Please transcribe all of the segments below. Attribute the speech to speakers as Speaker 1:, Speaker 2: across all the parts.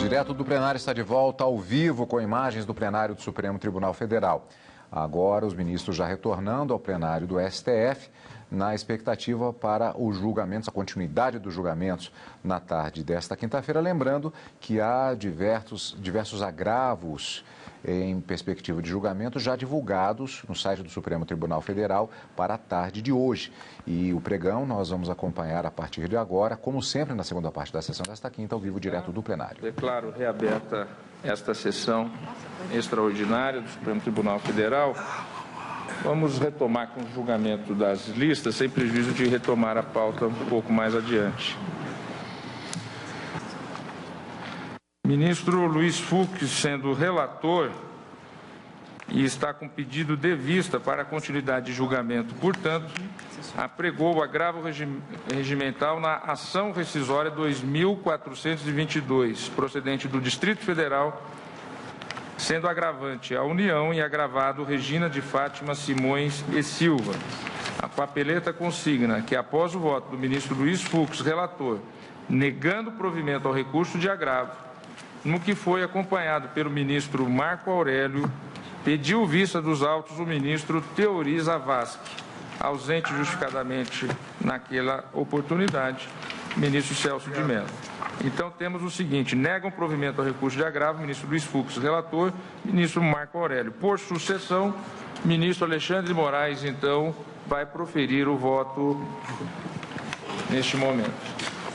Speaker 1: Direto do plenário está de volta ao vivo com imagens do plenário do Supremo Tribunal Federal. Agora, os ministros já retornando ao plenário do STF, na expectativa para os julgamentos, a continuidade dos julgamentos na tarde desta quinta-feira. Lembrando que há diversos agravos em perspectiva de julgamento já divulgados no site do Supremo Tribunal Federal para a tarde de hoje. E o pregão nós vamos acompanhar a partir de agora, como sempre, na segunda parte da sessão desta quinta, ao vivo direto do plenário.
Speaker 2: Declaro reaberta esta sessão extraordinária do Supremo Tribunal Federal. Vamos retomar com o julgamento das listas, sem prejuízo de retomar a pauta um pouco mais adiante. Ministro Luiz Fux, sendo relator, e está com pedido de vista para a continuidade de julgamento, portanto, apregou o agravo regimental na ação rescisória 2422, procedente do Distrito Federal, sendo agravante a União e agravado Regina de Fátima Simões e Silva. A papeleta consigna que, após o voto do ministro Luiz Fux, relator, negando provimento ao recurso de agravo, no que foi acompanhado pelo ministro Marco Aurélio, pediu vista dos autos o ministro Teori Zavascki, ausente justificadamente naquela oportunidade, ministro Celso de Mello. Então, temos o seguinte: negam provimento ao recurso de agravo, ministro Luiz Fux, relator, ministro Marco Aurélio. Por sucessão, ministro Alexandre de Moraes, então, vai proferir o voto neste momento.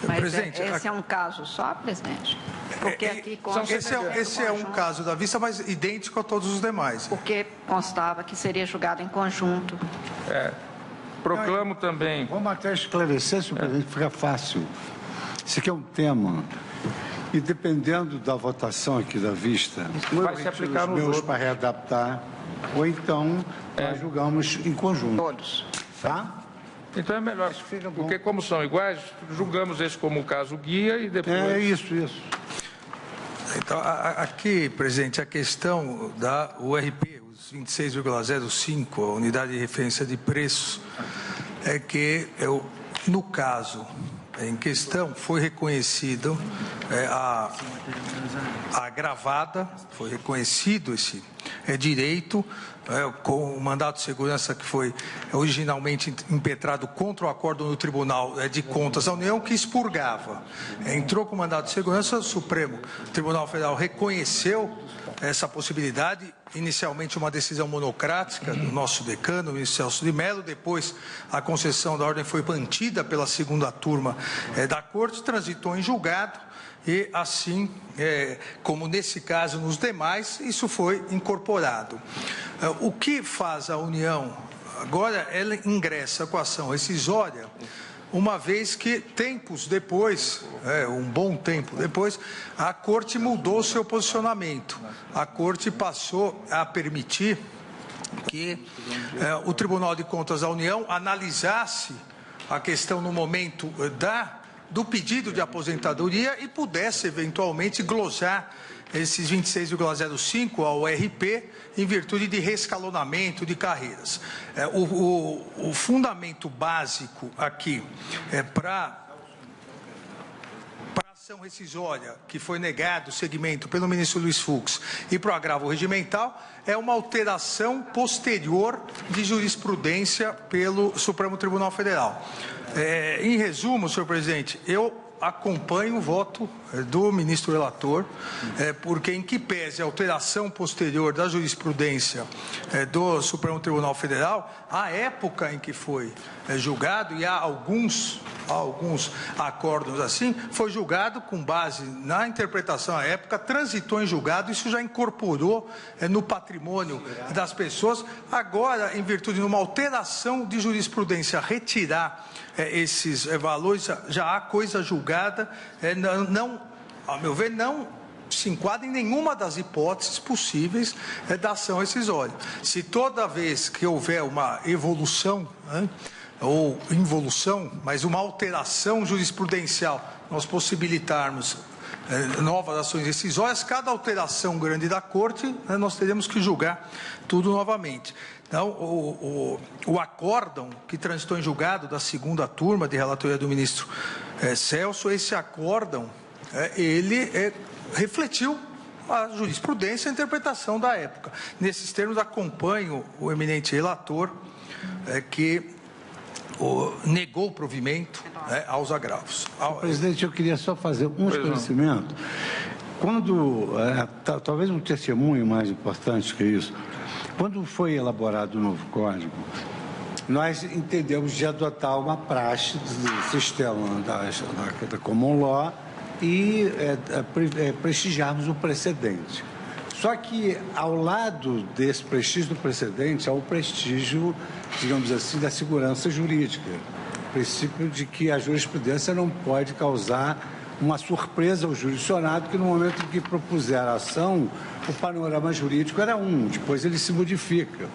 Speaker 3: Mas esse é um caso só, presidente? Porque aqui consta
Speaker 4: esse é um caso da vista, mas idêntico a todos os demais.
Speaker 3: Porque constava que seria julgado em conjunto.
Speaker 2: Proclamo também...
Speaker 5: Vamos até esclarecer, senhor presidente, fica fácil. Esse aqui é um tema, e dependendo da votação aqui da vista,
Speaker 2: vai se aplicar nos outros
Speaker 5: para readaptar, ou então nós julgamos em conjunto.
Speaker 3: Todos.
Speaker 5: Tá?
Speaker 2: Então é melhor, porque como são iguais, julgamos esse como o caso guia e depois...
Speaker 5: Isso.
Speaker 4: Então, aqui, presidente, a questão da URP, os 26,05, a unidade de referência de preços, é que, no caso em questão, foi reconhecido a agravada, foi reconhecido esse direito, com o mandato de segurança que foi originalmente impetrado contra o acordo no Tribunal de Contas da União, que expurgava. Entrou com o mandato de segurança, o Supremo Tribunal Federal reconheceu essa possibilidade, inicialmente uma decisão monocrática do nosso decano, o ministro Celso de Mello, depois a concessão da ordem foi mantida pela segunda turma da Corte, transitou em julgado, e assim, como nesse caso, nos demais, isso foi incorporado. O que faz a União agora? Ela ingressa com a ação rescisória, uma vez que tempos depois, um bom tempo depois, a Corte mudou seu posicionamento. A Corte passou a permitir que o Tribunal de Contas da União analisasse a questão no momento do pedido de aposentadoria e pudesse, eventualmente, glosar esses 26,05 ao RP em virtude de reescalonamento de carreiras. O fundamento básico aqui para a ação rescisória, que foi negado o segmento pelo ministro Luiz Fux, e para o agravo regimental, é uma alteração posterior de jurisprudência pelo Supremo Tribunal Federal. Em resumo, senhor presidente, eu acompanho o voto do ministro relator, porque em que pese a alteração posterior da jurisprudência do Supremo Tribunal Federal, a época em que foi julgado, e há alguns acordos assim, foi julgado com base na interpretação à época, transitou em julgado, isso já incorporou no patrimônio das pessoas. Agora, em virtude de uma alteração de jurisprudência, retirar esses valores, já há coisa julgada, não, a meu ver, não se enquadra em nenhuma das hipóteses possíveis da ação rescisória. Se toda vez que houver uma evolução, ou involução, mas uma alteração jurisprudencial, nós possibilitarmos novas ações rescisórias, cada alteração grande da Corte, nós teremos que julgar tudo novamente. Então, o acórdão que transitou em julgado da segunda turma de relatoria do ministro Celso, esse acórdão ele refletiu a jurisprudência e a interpretação da época. Nesses termos, acompanho o eminente relator que negou o provimento aos agravos.
Speaker 5: Presidente, eu queria só fazer um esclarecimento. Quando, talvez um testemunho mais importante que isso, quando foi elaborado o novo Código, nós entendemos de adotar uma praxe do sistema da Common Law e prestigiarmos o precedente. Só que, ao lado desse prestígio do precedente, há o prestígio, digamos assim, da segurança jurídica. O princípio de que a jurisprudência não pode causar uma surpresa ao jurisdicionado, que no momento em que propuser a ação, o panorama jurídico era depois ele se modifica.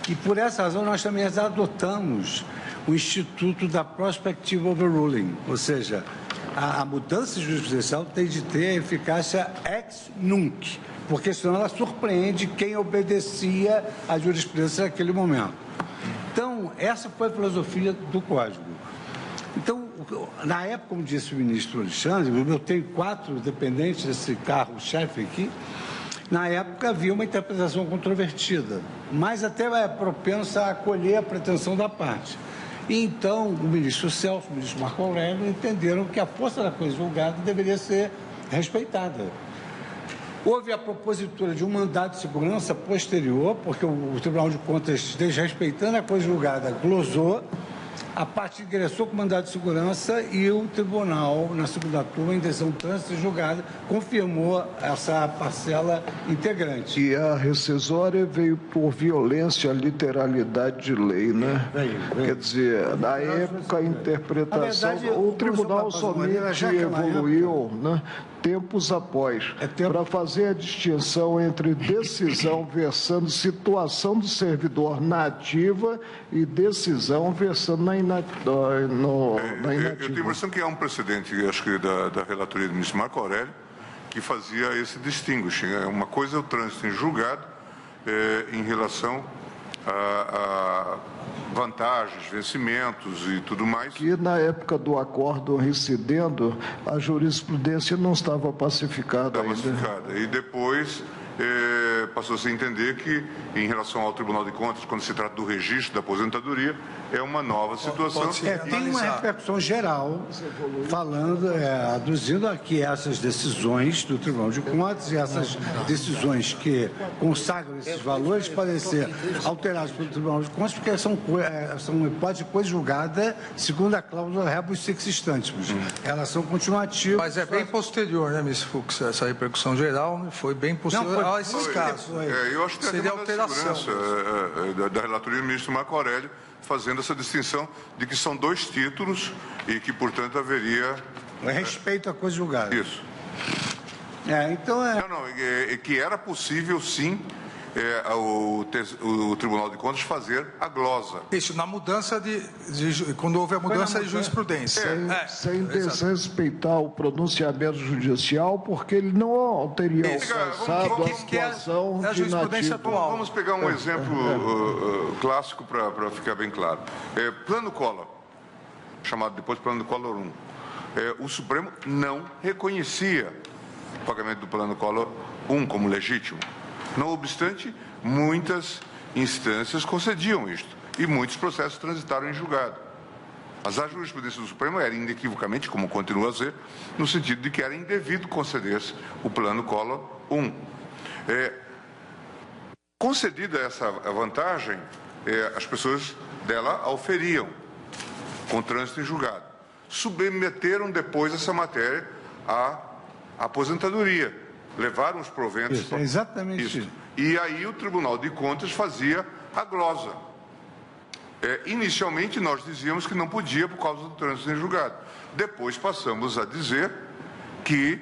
Speaker 5: E por essa razão nós também adotamos o instituto da prospective overruling, ou seja, a mudança jurisprudencial tem de ter a eficácia ex nunc, porque senão ela surpreende quem obedecia à jurisprudência naquele momento. Então, essa foi a filosofia do Código. Então, na época, como disse o ministro Alexandre, eu tenho 4 dependentes desse carro-chefe aqui. Na época havia uma interpretação controvertida, mas até propensa a acolher a pretensão da parte. E então o ministro Celso, o ministro Marco Aurélio entenderam que a força da coisa julgada deveria ser respeitada. Houve a propositura de um mandado de segurança posterior, porque o Tribunal de Contas, desrespeitando a coisa julgada, glosou. A parte ingressou com mandado de segurança e o tribunal, na segunda turma, em decisão trânsito julgada, confirmou essa parcela integrante.
Speaker 6: E a rescisória veio por violência à literalidade de lei, né? Quer dizer, na época, a interpretação... o tribunal somente evoluiu, né? Tempos após, para fazer a distinção entre decisão versando situação do servidor na ativa e decisão versando na inativa.
Speaker 7: Eu tenho a impressão que há um precedente, acho que da relatoria do ministro Marco Aurélio, que fazia esse distinguishing. Uma coisa é o trânsito em julgado em relação a vantagens, vencimentos e tudo mais.
Speaker 6: Que na época do acórdão recidendo, a jurisprudência não estava pacificada ainda.
Speaker 7: E depois passou-se a entender que, em relação ao Tribunal de Contas, quando se trata do registro da aposentadoria, é uma nova situação.
Speaker 5: Tem uma repercussão geral, falando, aduzindo aqui essas decisões do Tribunal de Contas e essas decisões que consagram esses valores podem ser alteradas pelo Tribunal de Contas, porque são hipóteses de coisa julgada segundo a cláusula rebus sic stantibus. Elas são continuativas.
Speaker 4: Mas é bem posterior, né, Mr. Fux? Essa repercussão geral foi bem posterior a esses casos.
Speaker 7: Eu acho que seria alteração da relatoria do ministro Marco Aurélio, fazendo essa distinção de que são 2 títulos e que, portanto, haveria...
Speaker 5: Respeito à coisa julgada.
Speaker 7: Isso.
Speaker 5: Então
Speaker 7: que era possível, sim, o Tribunal de Contas fazer a glosa.
Speaker 4: Isso, na mudança quando houve a mudança de jurisprudência.
Speaker 6: Sem desrespeitar o pronunciamento judicial, porque ele não teria alcançado a situação de jurisprudência
Speaker 7: atual. Vamos pegar um exemplo clássico para ficar bem claro. Plano Collor, chamado depois Plano Collor 1. O Supremo não reconhecia o pagamento do Plano Collor 1 como legítimo. Não obstante, muitas instâncias concediam isto e muitos processos transitaram em julgado. Mas a jurisprudência do Supremo era inequivocamente, como continua a ser, no sentido de que era indevido conceder-se o Plano Collor 1. Concedida essa vantagem, as pessoas dela auferiam com trânsito em julgado. Submeteram depois essa matéria à aposentadoria. Levaram os proventos.
Speaker 5: Isso, exatamente isso.
Speaker 7: E aí o Tribunal de Contas fazia a glosa. Inicialmente nós dizíamos que não podia por causa do trânsito em julgado. Depois passamos a dizer que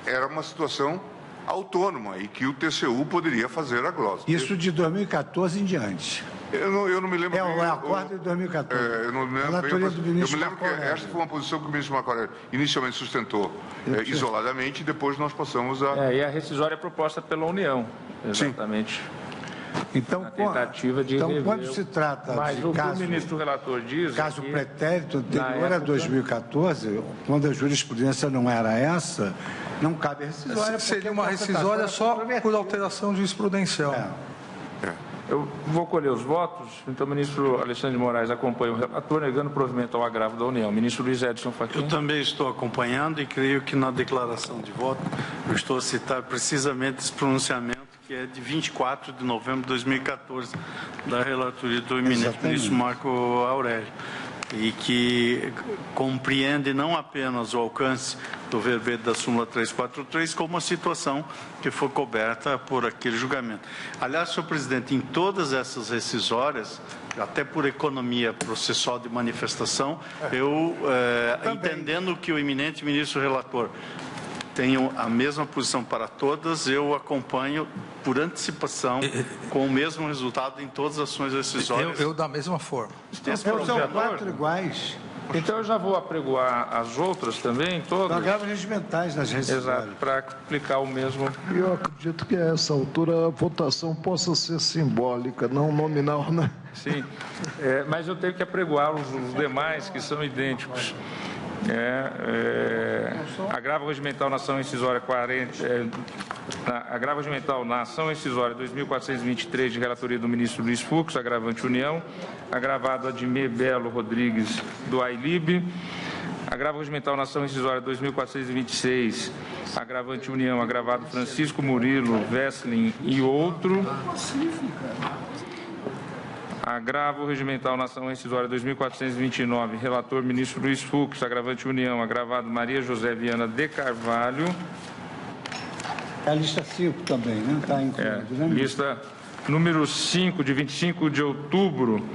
Speaker 7: era uma situação autônoma e que o TCU poderia fazer a glosa.
Speaker 5: Isso de 2014 em diante.
Speaker 7: Eu não me lembro.
Speaker 5: O acordo de 2014.
Speaker 7: Eu não me lembro. Eu me lembro que esta foi uma posição que o ministro Marco Aurélio inicialmente sustentou isoladamente e depois nós passamos a...
Speaker 2: E a rescisória é proposta pela União, exatamente. na tentativa de rever.
Speaker 5: Quando se trata
Speaker 2: mas
Speaker 5: de
Speaker 2: o
Speaker 5: caso,
Speaker 2: que o ministro relator diz
Speaker 5: caso
Speaker 2: que,
Speaker 5: pretérito anterior a 2014, quando a jurisprudência não era essa, não cabe rescisória.
Speaker 4: Seria uma rescisória só por alteração jurisprudencial.
Speaker 2: Eu vou colher os votos, então o ministro Alexandre de Moraes acompanha o relator, negando provimento ao agravo da União. Ministro Luiz Edson Fachin.
Speaker 8: Eu também estou acompanhando e creio que na declaração de voto eu estou a citar precisamente esse pronunciamento que é de 24 de novembro de 2014, da relatoria do eminente ministro Marco Aurélio, e que compreende não apenas o alcance do verbete da súmula 343, como a situação que foi coberta por aquele julgamento. Aliás, senhor presidente, em todas essas rescisórias, até por economia processual de manifestação, eu, entendendo que o eminente ministro relator tenho a mesma posição para todas, eu acompanho por antecipação com o mesmo resultado em todas as ações decisórias.
Speaker 4: Eu da mesma forma.
Speaker 5: São 4 iguais.
Speaker 2: Então eu já vou apregoar as outras também, todas.
Speaker 5: Agravos regimentais nas rescisórias.
Speaker 2: Exato, para aplicar o mesmo.
Speaker 6: Eu acredito que a essa altura a votação possa ser simbólica, não nominal, né?
Speaker 2: Sim, mas eu tenho que apregoar os demais que são idênticos. Agravo regimental na ação incisória 40, agravo regimental na ação incisória 2423 de relatoria do ministro Luiz Fux, agravante União, agravado Admir Belo Rodrigues do AILIB, agravo regimental na ação incisória 2426, agravante União, agravado Francisco Murilo, Vesslin e outro. Agravo regimental na ação rescisória 2429, relator ministro Luiz Fux, agravante União, agravado Maria José Viana de Carvalho.
Speaker 5: É a lista 5 também, né? Está incluído, né?
Speaker 2: Lista número 5, de 25 de outubro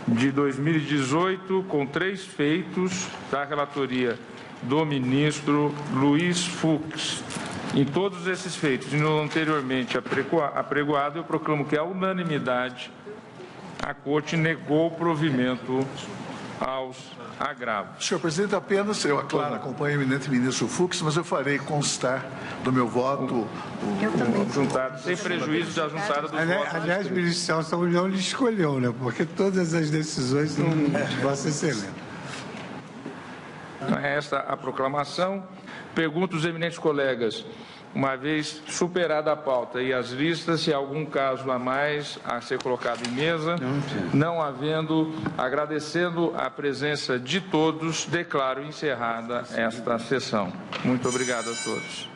Speaker 2: de 2018, com 3 feitos da relatoria do ministro Luiz Fux. Em todos esses feitos, e no anteriormente apregoado, eu proclamo que a unanimidade a Corte negou o provimento aos agravos.
Speaker 9: Senhor presidente, apenas, eu, claro, acompanho o eminente ministro Fux, mas eu farei constar do meu voto
Speaker 2: juntado, sem prejuízo da juntada dos votos.
Speaker 5: Aliás, o ministro Celso, a União lhe escolheu, né? Porque todas as decisões são de Vossa Excelência.
Speaker 2: Esta a proclamação. Pergunto aos eminentes colegas, uma vez superada a pauta e as listas, se há algum caso a mais a ser colocado em mesa, não havendo, agradecendo a presença de todos, declaro encerrada esta sessão. Muito obrigado a todos.